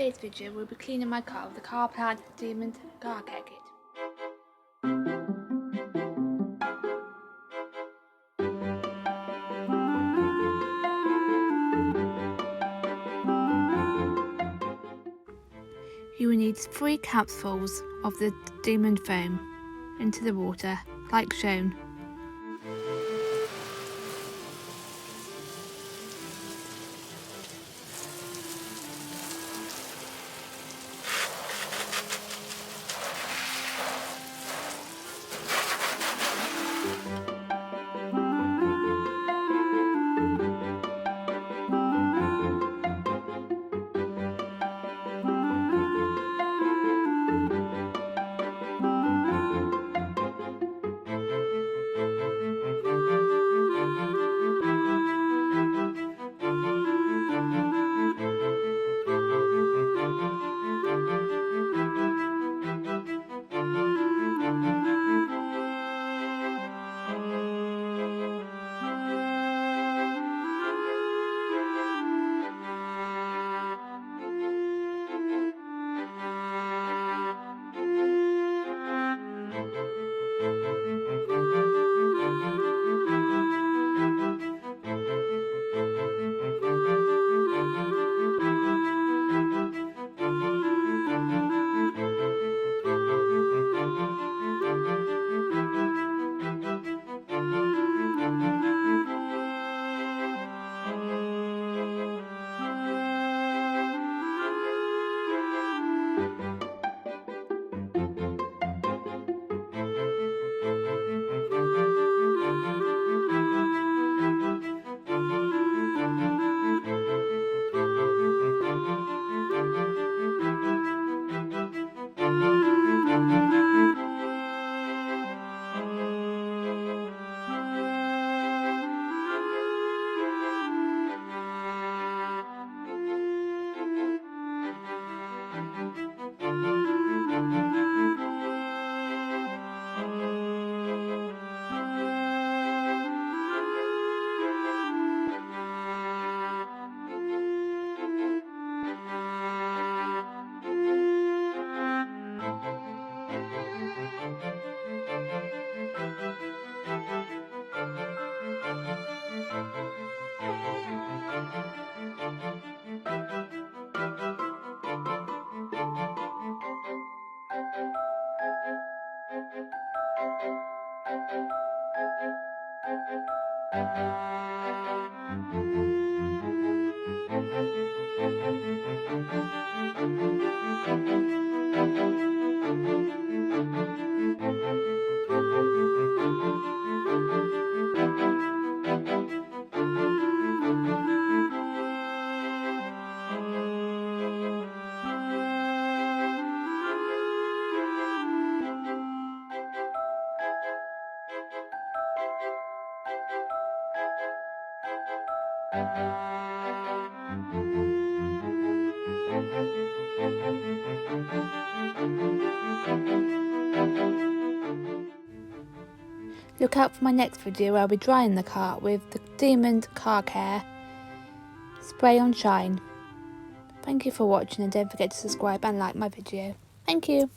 In today's video, we'll be cleaning my car with the Carplan Demon Car Care Kit. You will need 3 capsules of the Demon Foam into the water, like shown. Look out for my next video where I'll be drying the car with the Demon Car Care Spray on Shine. Thank you for watching and don't forget to subscribe and like my video. Thank you.